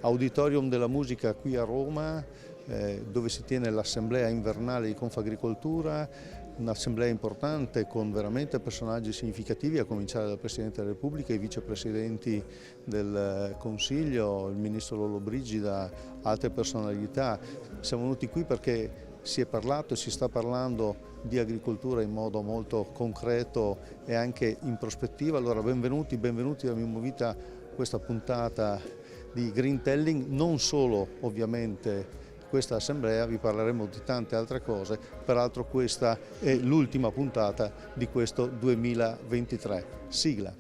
Auditorium della Musica qui a Roma, dove si tiene l'assemblea invernale di Confagricoltura, un'assemblea importante con veramente personaggi significativi, a cominciare dal Presidente della Repubblica, i vicepresidenti del Consiglio, il Ministro Lollobrigida, altre personalità. Siamo venuti qui perché si è parlato e si sta parlando di agricoltura in modo molto concreto e anche in prospettiva. Allora benvenuti alla Mimovita, questa puntata di Green Telling, non solo ovviamente questa assemblea, vi parleremo di tante altre cose, peraltro questa è l'ultima puntata di questo 2023. Sigla.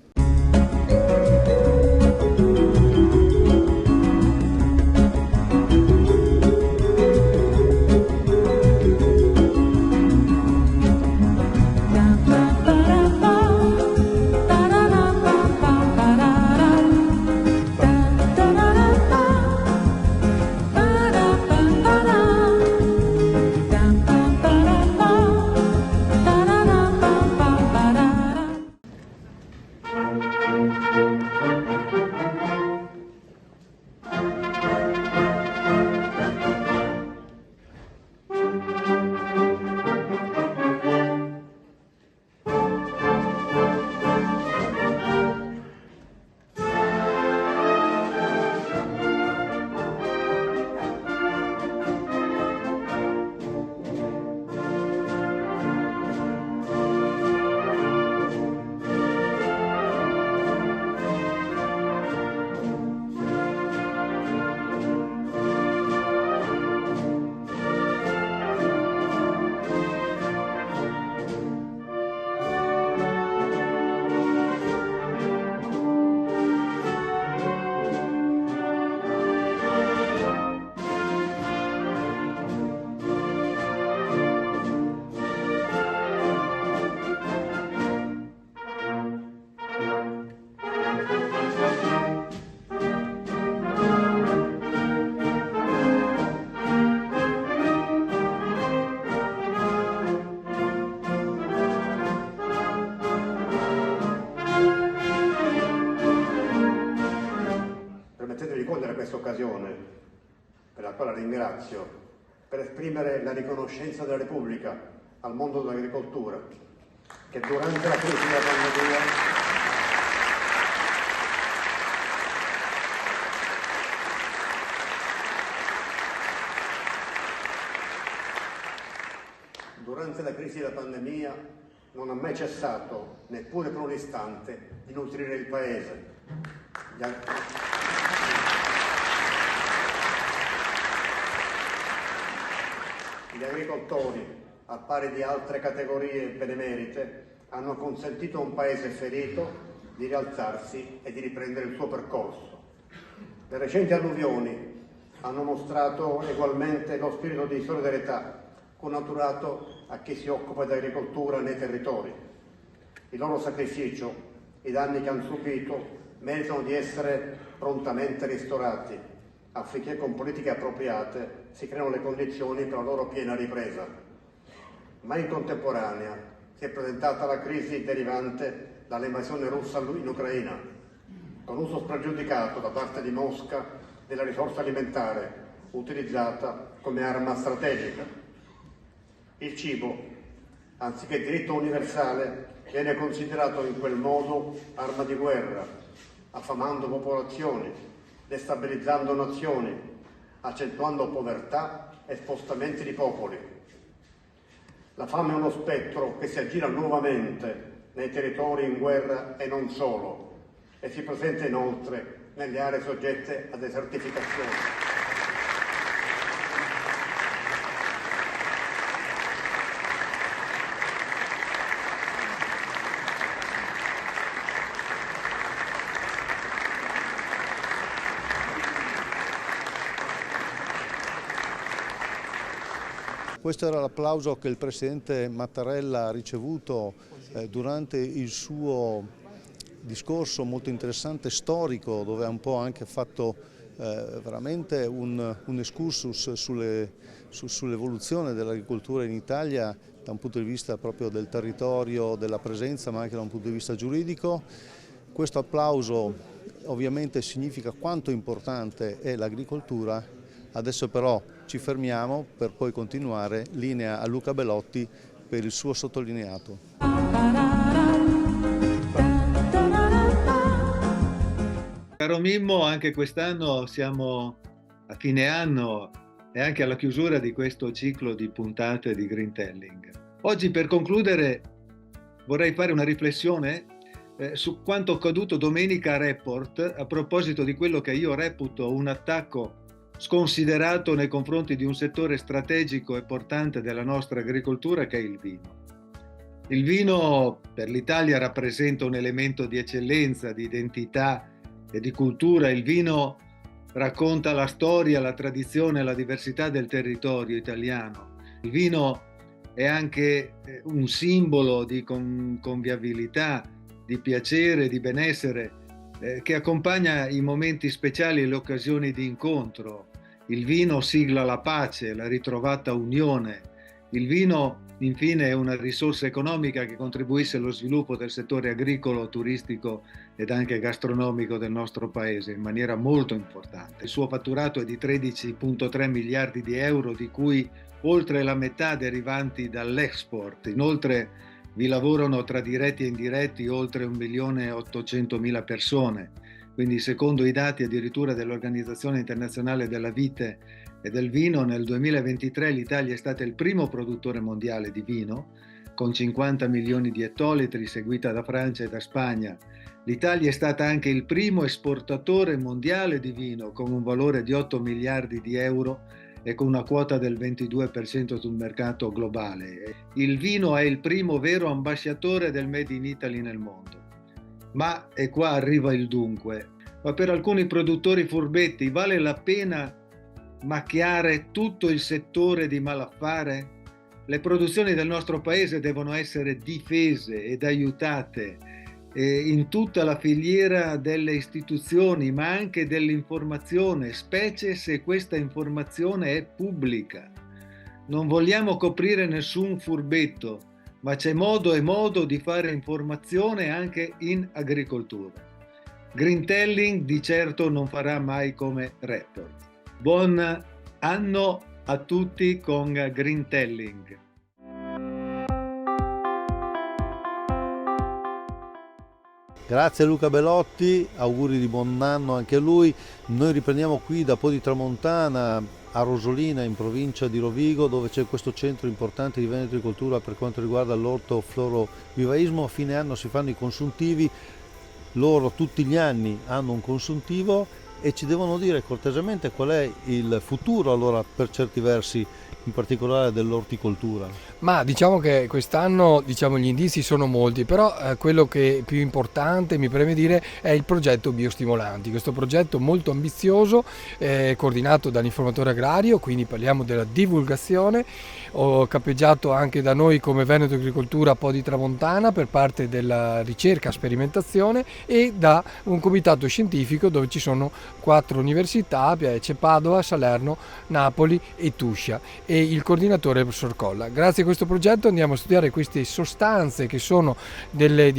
Permettetemi di cogliere questa occasione, per la quale ringrazio, per esprimere la riconoscenza della Repubblica al mondo dell'agricoltura, che durante la crisi della pandemia non ha mai cessato, neppure per un istante, di nutrire il Paese. Gli agricoltori, al pari di altre categorie benemerite, hanno consentito a un paese ferito di rialzarsi e di riprendere il suo percorso. Le recenti alluvioni hanno mostrato ugualmente lo spirito di solidarietà connaturato a chi si occupa di agricoltura nei territori. Il loro sacrificio, i danni che hanno subito, meritano di essere prontamente ristorati, affinché con politiche appropriate si creino le condizioni per la loro piena ripresa. Ma in contemporanea si è presentata la crisi derivante dall'invasione russa in Ucraina, con uso spregiudicato da parte di Mosca della risorsa alimentare utilizzata come arma strategica. Il cibo, anziché diritto universale, viene considerato in quel modo arma di guerra, affamando popolazioni, destabilizzando nazioni, accentuando povertà e spostamenti di popoli. La fame è uno spettro che si aggira nuovamente nei territori in guerra e non solo, e si presenta inoltre nelle aree soggette a desertificazione. Questo era l'applauso che il Presidente Mattarella ha ricevuto durante il suo discorso molto interessante, storico, dove ha un po' anche fatto veramente un excursus sull'evoluzione dell'agricoltura in Italia da un punto di vista proprio del territorio, della presenza, ma anche da un punto di vista giuridico. Questo applauso ovviamente significa quanto importante è l'agricoltura. Adesso però ci fermiamo per poi continuare. Linea a Luca Belotti per il suo sottolineato. Caro Mimmo, anche quest'anno siamo a fine anno e anche alla chiusura di questo ciclo di puntate di Greentelling. Oggi, per concludere, vorrei fare una riflessione su quanto accaduto domenica a Report a proposito di quello che io reputo un attacco sconsiderato nei confronti di un settore strategico e portante della nostra agricoltura, che è il vino. Il vino per l'Italia rappresenta un elemento di eccellenza, di identità e di cultura. Il vino racconta la storia, la tradizione e la diversità del territorio italiano. Il vino è anche un simbolo di convivialità, di piacere, di benessere, che accompagna i momenti speciali e le occasioni di incontro. Il vino sigla la pace, la ritrovata unione. Il vino, infine, è una risorsa economica che contribuisce allo sviluppo del settore agricolo, turistico ed anche gastronomico del nostro paese in maniera molto importante. Il suo fatturato è di 13,3 miliardi di euro, di cui oltre la metà derivanti dall'export. Inoltre vi lavorano tra diretti e indiretti oltre 1.800.000 persone. Quindi, secondo i dati addirittura dell'Organizzazione Internazionale della Vite e del Vino, nel 2023 l'Italia è stata il primo produttore mondiale di vino, con 50 milioni di ettolitri, seguita da Francia e da Spagna. L'Italia è stata anche il primo esportatore mondiale di vino, con un valore di 8 miliardi di euro e con una quota del 22% sul mercato globale. Il vino è il primo vero ambasciatore del Made in Italy nel mondo. Ma, e qua arriva il dunque, ma per alcuni produttori furbetti vale la pena macchiare tutto il settore di malaffare? Le produzioni del nostro paese devono essere difese ed aiutate in tutta la filiera delle istituzioni, ma anche dell'informazione, specie se questa informazione è pubblica. Non vogliamo coprire nessun furbetto, ma c'è modo e modo di fare informazione anche in agricoltura. Greentelling di certo non farà mai come Report. Buon anno a tutti con Greentelling. Grazie Luca Belotti, auguri di buon anno anche a lui. Noi riprendiamo qui da Po di Tramontana a Rosolina, in provincia di Rovigo, dove c'è questo centro importante di vinicoltura per quanto riguarda l'ortoflorovivaismo. A fine anno si fanno i consuntivi, loro tutti gli anni hanno un consuntivo e ci devono dire cortesemente qual è il futuro allora per certi versi, in particolare dell'orticoltura. Ma diciamo che quest'anno gli indizi sono molti, però quello che è più importante, mi preme dire, è il progetto Biostimolanti. Questo progetto molto ambizioso, coordinato dall'informatore agrario, quindi parliamo della divulgazione, capeggiato anche da noi come Veneto Agricoltura Po di Tramontana per parte della ricerca sperimentazione e da un comitato scientifico dove ci sono 4 università, c'è Padova, Salerno, Napoli e Tuscia, e il coordinatore è il professor Colla. Grazie a questo progetto andiamo a studiare queste sostanze che sono delle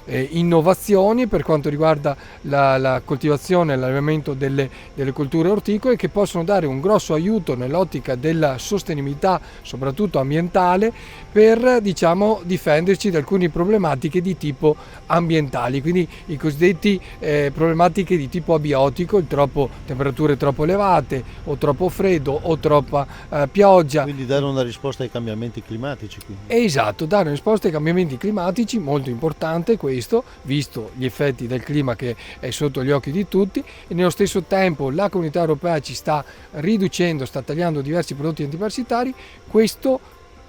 innovazioni per quanto riguarda la coltivazione e l'allevamento delle colture orticole, che possono dare un grosso aiuto nell'ottica della sostenibilità soprattutto ambientale per difenderci da alcune problematiche di tipo ambientali, quindi i cosiddetti problematiche di tipo abiotico, temperature troppo elevate o troppo freddo o troppa pioggia. Quindi dare una risposta ai cambiamenti climatici. Quindi. Esatto, dare una risposta ai cambiamenti climatici, molto importante questo, visto gli effetti del clima che è sotto gli occhi di tutti, e nello stesso tempo la Comunità Europea ci sta riducendo, sta tagliando diversi prodotti antiparassitari. Questo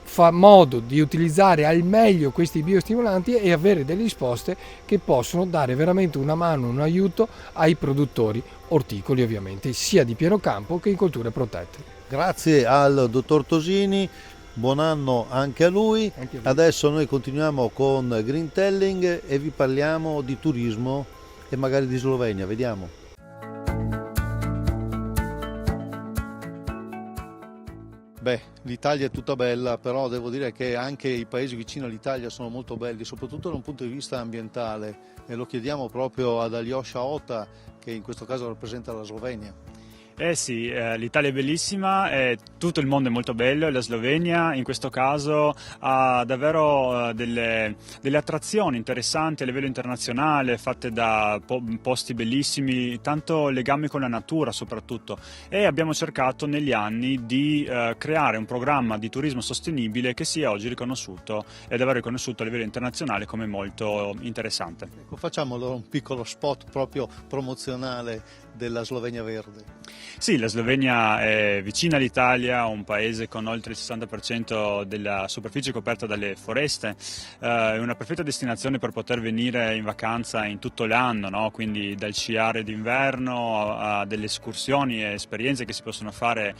fa modo di utilizzare al meglio questi biostimolanti e avere delle risposte che possono dare veramente una mano, un aiuto ai produttori orticoli, ovviamente, sia di pieno campo che in colture protette. Grazie al dottor Tosini, buon anno anche a lui. Adesso noi continuiamo con Greentelling e vi parliamo di turismo e magari di Slovenia, vediamo. Beh, l'Italia è tutta bella, però devo dire che anche i paesi vicini all'Italia sono molto belli, soprattutto da un punto di vista ambientale, e lo chiediamo proprio ad Aljoša Ota, che in questo caso rappresenta la Slovenia. Eh sì, l'Italia è bellissima, tutto il mondo è molto bello, e la Slovenia in questo caso ha davvero delle attrazioni interessanti a livello internazionale, fatte da posti bellissimi, tanto legami con la natura soprattutto, e abbiamo cercato negli anni di creare un programma di turismo sostenibile che sia oggi riconosciuto e davvero riconosciuto a livello internazionale come molto interessante. Ecco, facciamo allora un piccolo spot proprio promozionale della Slovenia Verde. Sì, la Slovenia è vicina all'Italia, un paese con oltre il 60% della superficie coperta dalle foreste, è una perfetta destinazione per poter venire in vacanza in tutto l'anno, no? Quindi dal sciare d'inverno a delle escursioni e esperienze che si possono fare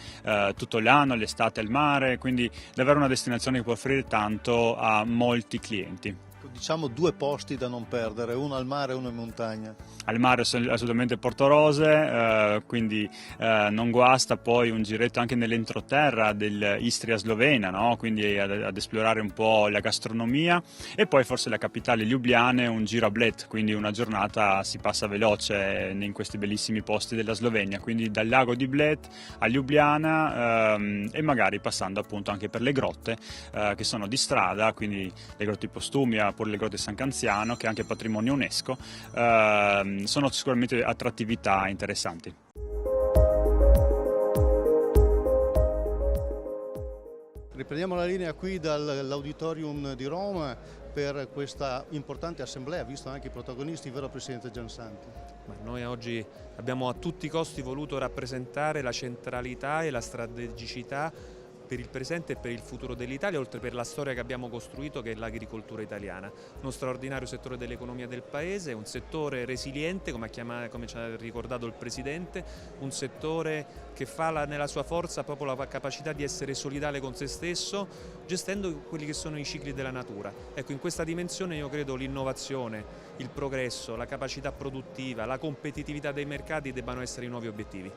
tutto l'anno, l'estate al mare, quindi davvero una destinazione che può offrire tanto a molti clienti. Diciamo 2 posti da non perdere, uno al mare e uno in montagna. Al mare assolutamente Porto Rose, quindi non guasta poi un giretto anche nell'entroterra dell'Istria slovena, no? Quindi ad esplorare un po' la gastronomia, e poi forse la capitale Ljubljana, un giro a Bled, quindi una giornata si passa veloce in questi bellissimi posti della Slovenia, quindi dal lago di Bled a Ljubljana, e magari passando appunto anche per le grotte che sono di strada, quindi le grotte di Postumia, pure le grotte di San Canziano, che è anche patrimonio UNESCO, sono sicuramente attrattività interessanti. Riprendiamo la linea qui dall'Auditorium di Roma per questa importante assemblea, visto anche i protagonisti, vero Presidente Giansanti? Ma noi oggi abbiamo a tutti i costi voluto rappresentare la centralità e la strategicità per il presente e per il futuro dell'Italia, oltre per la storia che abbiamo costruito, che è l'agricoltura italiana. Uno straordinario settore dell'economia del Paese, un settore resiliente, come ci ha ricordato il Presidente, un settore che fa nella sua forza proprio la capacità di essere solidale con se stesso, gestendo quelli che sono i cicli della natura. Ecco, in questa dimensione io credo l'innovazione, il progresso, la capacità produttiva, la competitività dei mercati debbano essere i nuovi obiettivi.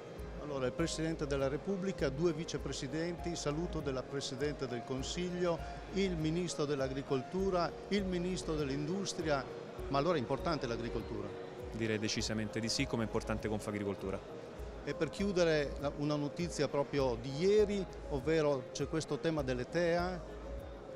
Allora, il Presidente della Repubblica, 2 vicepresidenti, saluto della Presidente del Consiglio, il Ministro dell'Agricoltura, il Ministro dell'Industria, ma allora è importante l'agricoltura? Direi decisamente di sì, come è importante Confagricoltura. E per chiudere una notizia proprio di ieri, ovvero c'è questo tema delle TEA,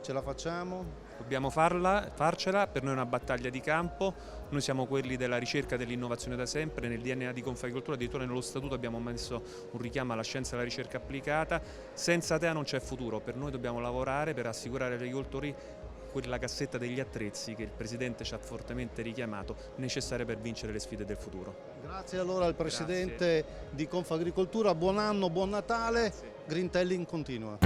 ce la facciamo? Dobbiamo farcela, per noi è una battaglia di campo, noi siamo quelli della ricerca e dell'innovazione da sempre, nel DNA di Confagricoltura addirittura nello statuto abbiamo messo un richiamo alla scienza e alla ricerca applicata, senza TEA non c'è futuro, per noi dobbiamo lavorare per assicurare agli agricoltori quella cassetta degli attrezzi che il Presidente ci ha fortemente richiamato, necessaria per vincere le sfide del futuro. Grazie allora al Presidente di Confagricoltura, buon anno, buon Natale, grazie. Grintelling continua.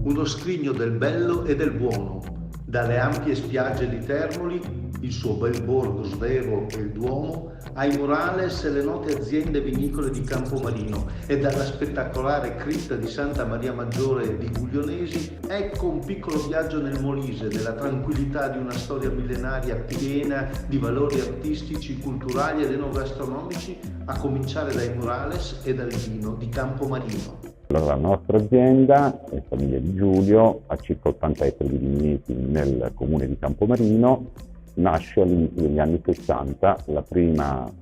Uno scrigno del bello e del buono, dalle ampie spiagge di Termoli, il suo bel borgo svero e il Duomo, ai Murales e le note aziende vinicole di Campomarino e dalla spettacolare cripta di Santa Maria Maggiore di Guglionesi, ecco un piccolo viaggio nel Molise della tranquillità di una storia millenaria piena di valori artistici, culturali ed enogastronomici, a cominciare dai Murales e dal vino di Campomarino. Allora, la nostra azienda, la famiglia di Giulio, ha circa 80 ettari di vigneti nel comune di Campomarino, nasce all'inizio degli anni 60, la prima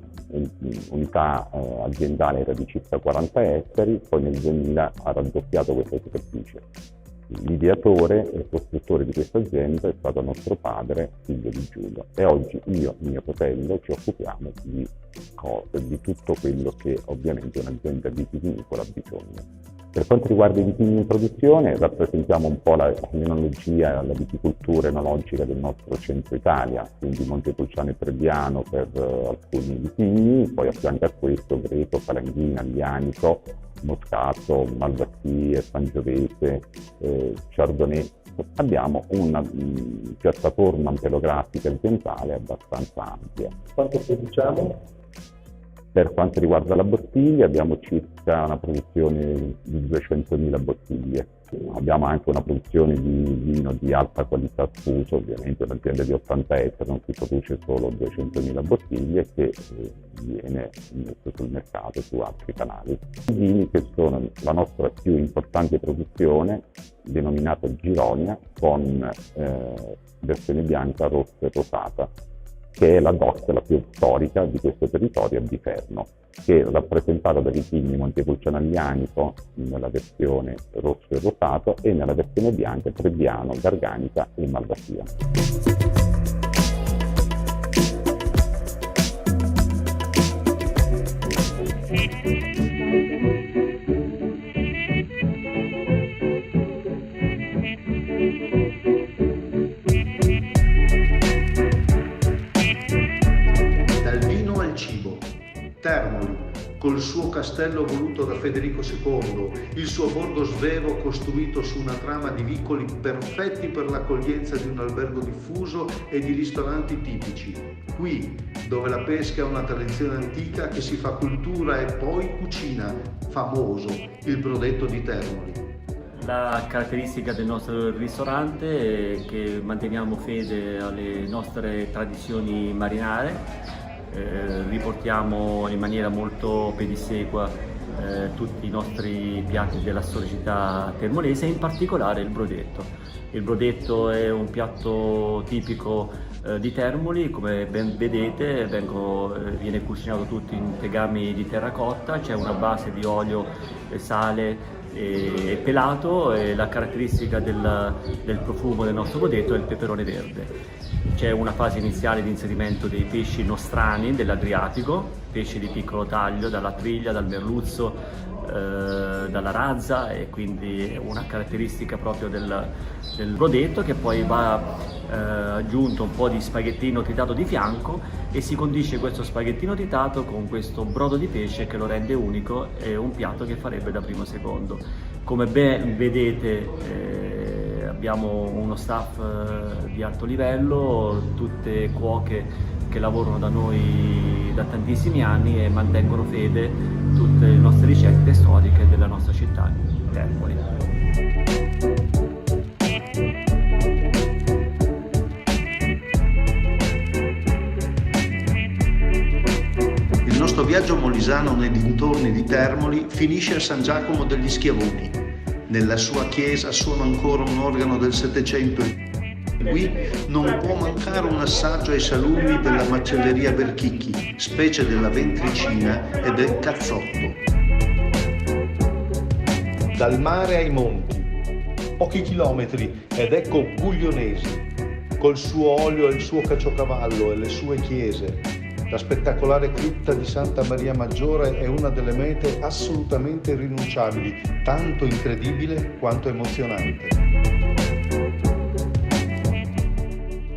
unità aziendale era di circa 40 ettari, poi nel 2000 ha raddoppiato questa superficie. L'ideatore e il costruttore di questa azienda è stato nostro padre, figlio di Giulio, e oggi io e mio fratello ci occupiamo di tutto quello che ovviamente un'azienda vitivinicola ha bisogno. Per quanto riguarda i vitigni in produzione, rappresentiamo un po' l'enologia, la viticoltura enologica del nostro centro Italia, quindi Montepulciano e Trebbiano per alcuni vitigni, poi a fianco a questo Greco, Falanghina, Aglianico, Moscato, Malvasia, Sangiovese, Chardonnay. Abbiamo una piattaforma ampelografica aziendale abbastanza ampia. Quanto produciamo? Per quanto riguarda la bottiglia, abbiamo circa una produzione di 200.000 bottiglie. Abbiamo anche una produzione di vino di alta qualità sfuso, ovviamente un'azienda di 80 ettari non si produce solo 200.000 bottiglie che viene messo sul mercato su altri canali. I vini che sono la nostra più importante produzione, denominata Gironia, con versione bianca, rossa e rosata, che è la DOC, la più storica di questo territorio, a Biferno, che è rappresentata dai vitigni Montepulciano Aglianico nella versione rosso e rosato e nella versione bianca Trebbiano, Garganica e Malvasia. Termoli, col suo castello voluto da Federico II, il suo borgo svevo costruito su una trama di vicoli perfetti per l'accoglienza di un albergo diffuso e di ristoranti tipici. Qui, dove la pesca è una tradizione antica che si fa cultura e poi cucina, famoso il brodetto di Termoli. La caratteristica del nostro ristorante è che manteniamo fede alle nostre tradizioni marinare. Riportiamo in maniera molto pedissequa tutti i nostri piatti della storicità termolese e in particolare il brodetto. Il brodetto è un piatto tipico di Termoli, come ben vedete viene cucinato tutto in tegami di terracotta, c'è una base di olio, sale e pelato e la caratteristica del profumo del nostro brodetto è il peperone verde. C'è una fase iniziale di inserimento dei pesci nostrani dell'Adriatico, pesci di piccolo taglio, dalla triglia, dal merluzzo, dalla razza, e quindi una caratteristica proprio del brodetto, che poi va aggiunto un po' di spaghettino tritato di fianco e si condisce questo spaghettino tritato con questo brodo di pesce che lo rende unico e un piatto che farebbe da primo secondo. Come ben vedete abbiamo uno staff di alto livello, tutte cuoche che lavorano da noi da tantissimi anni e mantengono fede tutte le nostre ricette storiche della nostra città, Termoli. Il nostro viaggio molisano nei dintorni di Termoli finisce a San Giacomo degli Schiavoni. Nella sua chiesa suona ancora un organo del Settecento e qui non può mancare un assaggio ai salumi della macelleria Berchicchi, specie della ventricina e del cazzotto. Dal mare ai monti, pochi chilometri ed ecco Guglionesi, col suo olio e il suo caciocavallo e le sue chiese. La spettacolare cripta di Santa Maria Maggiore è una delle mete assolutamente irrinunciabili, tanto incredibile quanto emozionante.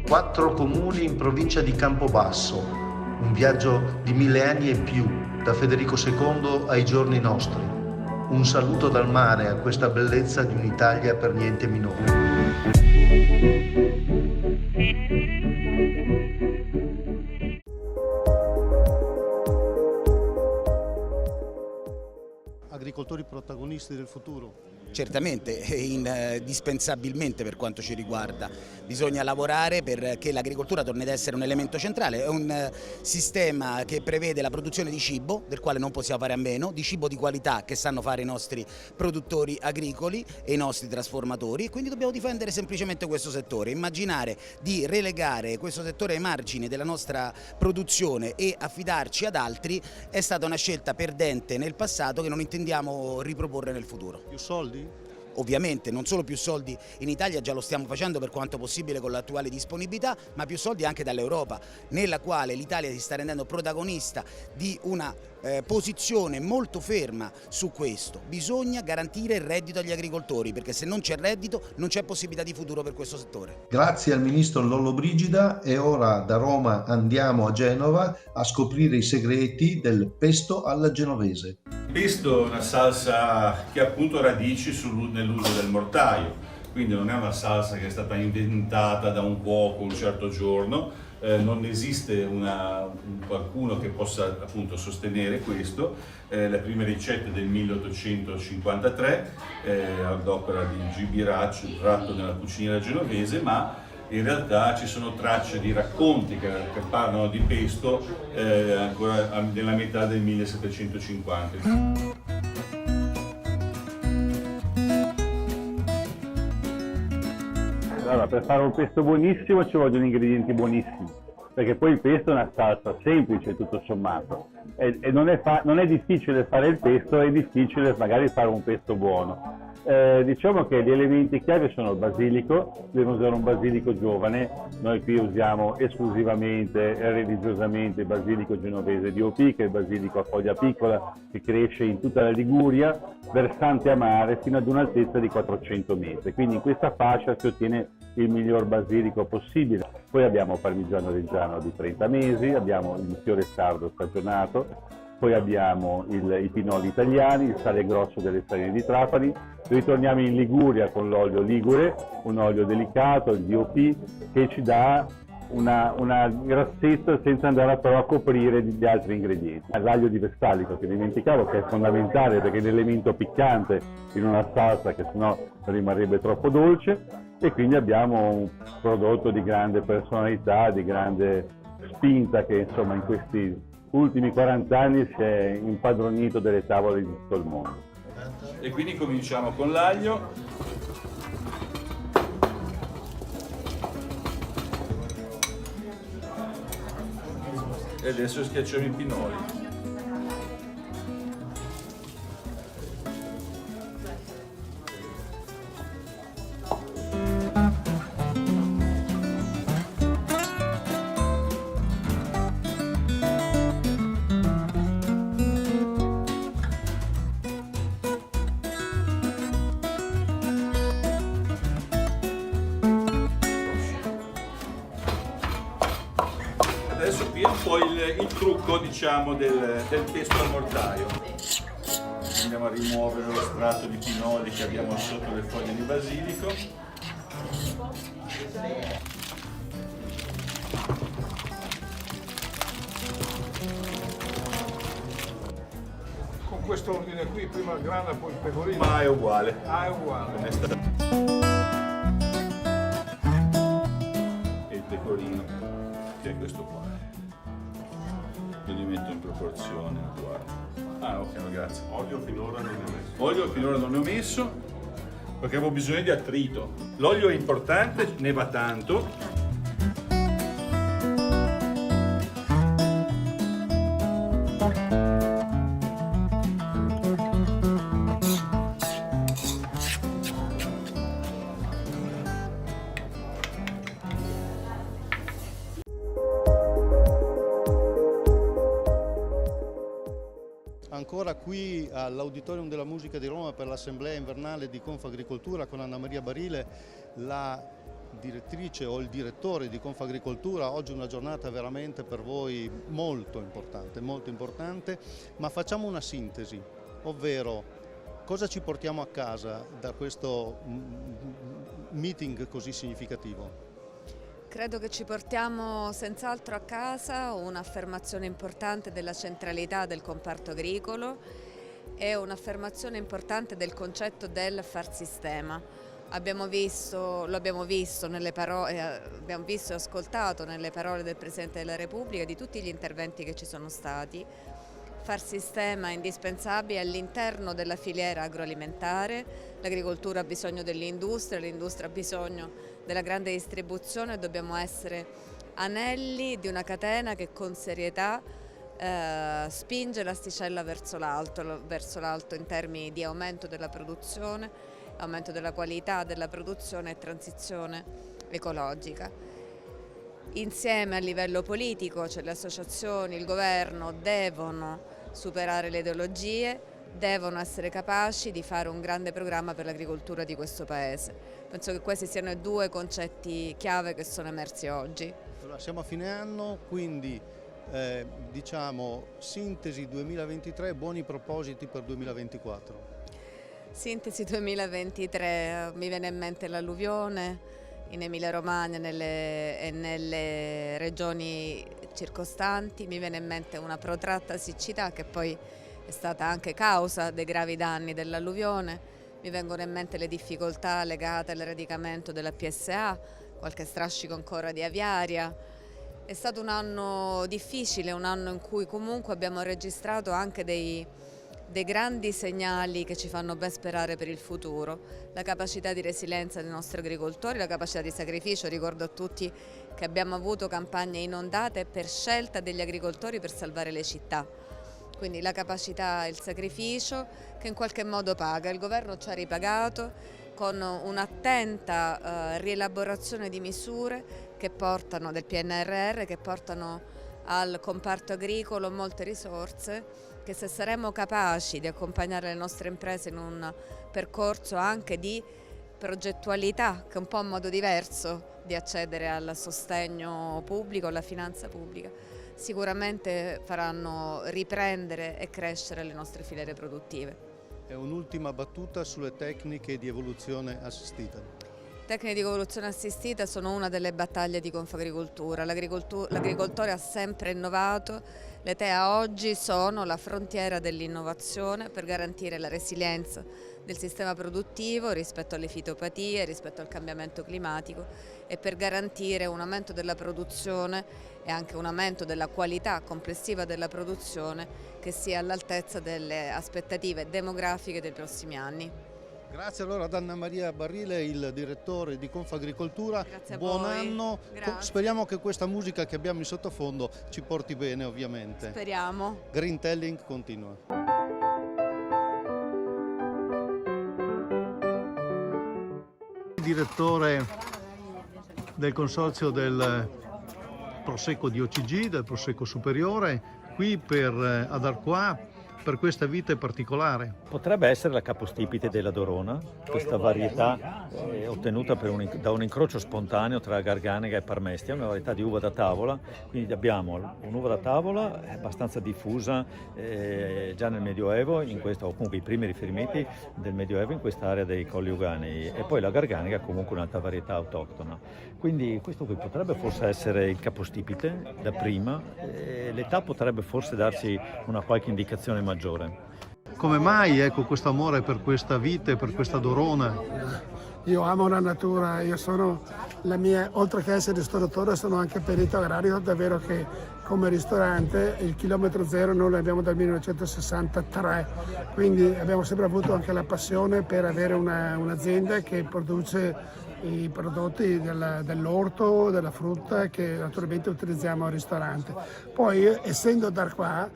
4 comuni in provincia di Campobasso, un viaggio di 1000 anni e più, da Federico II ai giorni nostri. Un saluto dal mare a questa bellezza di un'Italia per niente minore. Agricoltori protagonisti del futuro. Certamente, indispensabilmente per quanto ci riguarda. Bisogna lavorare perché l'agricoltura torni ad essere un elemento centrale, è un sistema che prevede la produzione di cibo, del quale non possiamo fare a meno, di cibo di qualità che sanno fare i nostri produttori agricoli e i nostri trasformatori, e quindi dobbiamo difendere semplicemente questo settore. Immaginare di relegare questo settore ai margini della nostra produzione e affidarci ad altri è stata una scelta perdente nel passato che non intendiamo riproporre nel futuro. Più soldi? Ovviamente non solo più soldi in Italia, già lo stiamo facendo per quanto possibile con l'attuale disponibilità, ma più soldi anche dall'Europa, nella quale l'Italia si sta rendendo protagonista di una posizione molto ferma su questo. Bisogna garantire il reddito agli agricoltori, perché se non c'è reddito non c'è possibilità di futuro per questo settore. Grazie al ministro Lollobrigida, e ora da Roma andiamo a Genova a scoprire i segreti del pesto alla genovese. Il pesto è una salsa che ha appunto radici nell'uso del mortaio, quindi non è una salsa che è stata inventata da un cuoco un certo giorno, non esiste qualcuno che possa appunto sostenere questo. La prima ricetta è del 1853 ad opera di G.B. Raccio, tratto nella cuciniera genovese, ma in realtà ci sono tracce di racconti che parlano di pesto ancora nella metà del 1750. Allora, per fare un pesto buonissimo ci vogliono ingredienti buonissimi, perché poi il pesto è una salsa semplice tutto sommato e non è difficile fare il pesto, è difficile magari fare un pesto buono. Diciamo che gli elementi chiave sono il basilico, dobbiamo usare un basilico giovane, noi qui usiamo esclusivamente e religiosamente il basilico genovese DOP, che è il basilico a foglia piccola che cresce in tutta la Liguria, versante a mare fino ad un'altezza di 400 metri, quindi in questa fascia si ottiene il miglior basilico possibile. Poi abbiamo parmigiano reggiano di 30 mesi, abbiamo il fiore sardo stagionato, poi abbiamo i pinoli italiani, il sale grosso delle farine di Trapani, ritorniamo in Liguria con l'olio ligure, un olio delicato, il DOP, che ci dà una grassezza senza andare però a coprire di altri ingredienti. L'aglio di Vestalico, che dimenticavo, che è fondamentale perché è l'elemento piccante in una salsa che sennò rimarrebbe troppo dolce, e quindi abbiamo un prodotto di grande personalità, di grande spinta, che insomma in questi ultimi 40 anni si è impadronito delle tavole di tutto il mondo. E quindi cominciamo con l'aglio. E adesso schiacciamo i pinoli. Adesso qui è un po' il trucco, diciamo, del pesto al mortaio. Andiamo a rimuovere lo strato di pinoli che abbiamo sotto le foglie di basilico. Con questo ordine qui, prima il grana, poi il pecorino. Ma è uguale. Ah, è uguale. E il pecorino, che è questo qua. Io li metto in proporzione, guarda. Ah, ok, grazie. Olio finora non ne ho messo. Olio finora non ne ho messo perché avevo bisogno di attrito. L'olio è importante, ne va tanto. Ancora qui all'Auditorium della Musica di Roma per l'Assemblea invernale di Confagricoltura con Anna Maria Barile, la direttrice o il direttore di Confagricoltura. Oggi è una giornata veramente per voi molto importante, ma facciamo una sintesi, ovvero cosa ci portiamo a casa da questo meeting così significativo? Credo che ci portiamo senz'altro a casa un'affermazione importante della centralità del comparto agricolo e un'affermazione importante del concetto del far sistema. Lo abbiamo visto e ascoltato nelle parole del Presidente della Repubblica, di tutti gli interventi che ci sono stati. Far sistema è indispensabile all'interno della filiera agroalimentare. L'agricoltura ha bisogno dell'industria, l'industria ha bisogno della grande distribuzione, dobbiamo essere anelli di una catena che con serietà spinge l'asticella verso l'alto in termini di aumento della produzione, aumento della qualità della produzione e transizione ecologica. Insieme a livello politico, cioè le associazioni, il governo devono superare le ideologie, devono essere capaci di fare un grande programma per l'agricoltura di questo Paese. Penso che questi siano i due concetti chiave che sono emersi oggi. Allora, siamo a fine anno, quindi diciamo sintesi 2023, buoni propositi per 2024. Sintesi 2023, mi viene in mente l'alluvione, in Emilia-Romagna e nelle regioni circostanti. Mi viene in mente una protratta siccità che poi è stata anche causa dei gravi danni dell'alluvione. Mi vengono in mente le difficoltà legate al radicamento della PSA, qualche strascico ancora di aviaria. È stato un anno difficile, un anno in cui comunque abbiamo registrato anche dei grandi segnali che ci fanno ben sperare per il futuro. La capacità di resilienza dei nostri agricoltori, la capacità di sacrificio. Ricordo a tutti che abbiamo avuto campagne inondate per scelta degli agricoltori per salvare le città. Quindi la capacità e il sacrificio che in qualche modo paga. Il governo ci ha ripagato con un'attenta rielaborazione di misure che portano del PNRR, che portano al comparto agricolo molte risorse, che se saremo capaci di accompagnare le nostre imprese in un percorso anche di progettualità, che è un po' un modo diverso di accedere al sostegno pubblico, alla finanza pubblica, sicuramente faranno riprendere e crescere le nostre filiere produttive. E un'ultima battuta sulle tecniche di evoluzione assistita. Tecniche di evoluzione assistita sono una delle battaglie di Confagricoltura. L'agricoltore ha sempre innovato. Le TEA oggi sono la frontiera dell'innovazione per garantire la resilienza del sistema produttivo rispetto alle fitopatie, rispetto al cambiamento climatico e per garantire un aumento della produzione e anche un aumento della qualità complessiva della produzione che sia all'altezza delle aspettative demografiche dei prossimi anni. Grazie allora ad Anna Maria Barrile, il direttore di Confagricoltura. Grazie a Buon voi. anno. Grazie. Speriamo che questa musica che abbiamo in sottofondo ci porti bene, ovviamente. Speriamo. Green Telling continua. Direttore del consorzio del Prosecco di OCG, del Prosecco Superiore, qui ad Arquà per questa vite particolare. Potrebbe essere la capostipite della Dorona, questa varietà ottenuta da un incrocio spontaneo tra Garganega e Parmestia, una varietà di uva da tavola, quindi abbiamo un'uva da tavola abbastanza diffusa già nel Medioevo, o comunque i primi riferimenti del Medioevo in quest'area dei Colli Euganei, e poi la Garganega comunque un'altra varietà autoctona. Quindi questo qui potrebbe forse essere il capostipite da prima, l'età potrebbe forse darci una qualche indicazione maggiore. Come mai questo amore per questa vite, per questa Dorona? Io amo la natura, oltre che essere ristoratore sono anche perito agrario, davvero che come ristorante il chilometro zero noi lo abbiamo dal 1963, quindi abbiamo sempre avuto anche la passione per avere un'azienda che produce i prodotti dell'orto, della frutta che naturalmente utilizziamo al ristorante. Poi essendo da qua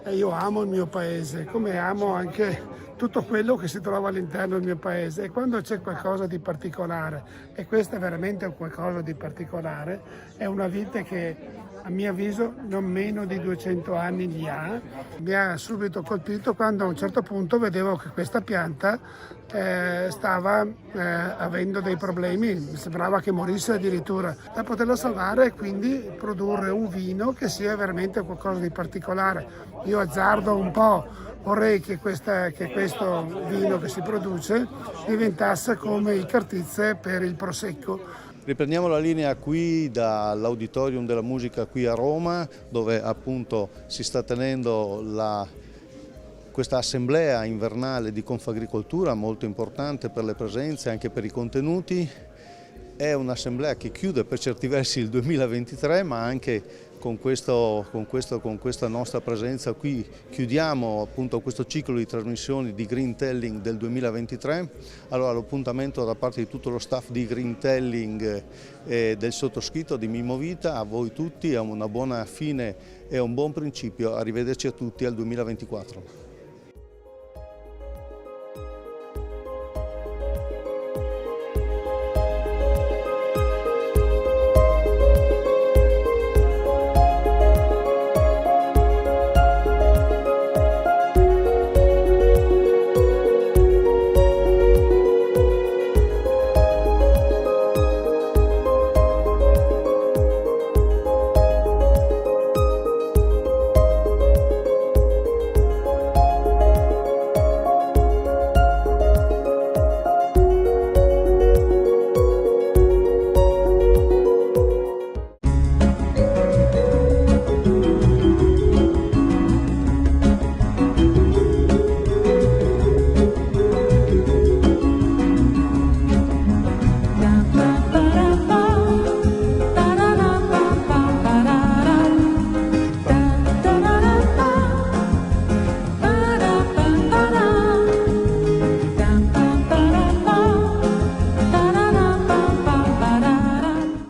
io amo il mio paese, come amo anche tutto quello che si trova all'interno del mio paese, e quando c'è qualcosa di particolare, e questo è veramente qualcosa di particolare, è una vite che a mio avviso non meno di 200 anni gli ha. Mi ha subito colpito quando a un certo punto vedevo che questa pianta stava avendo dei problemi, mi sembrava che morisse addirittura, da poterla salvare e quindi produrre un vino che sia veramente qualcosa di particolare. Io azzardo un po', vorrei che questo vino che si produce diventasse come il Cartizze per il Prosecco. Riprendiamo la linea qui dall'Auditorium della Musica qui a Roma, dove appunto si sta tenendo questa assemblea invernale di Confagricoltura, molto importante per le presenze e anche per i contenuti. È un'assemblea che chiude per certi versi il 2023, ma anche con questa nostra presenza qui chiudiamo appunto questo ciclo di trasmissioni di Green Telling del 2023. Allora l'appuntamento da parte di tutto lo staff di Green Telling e del sottoscritto di Mimmo Vita, a voi tutti, a una buona fine e un buon principio. Arrivederci a tutti al 2024.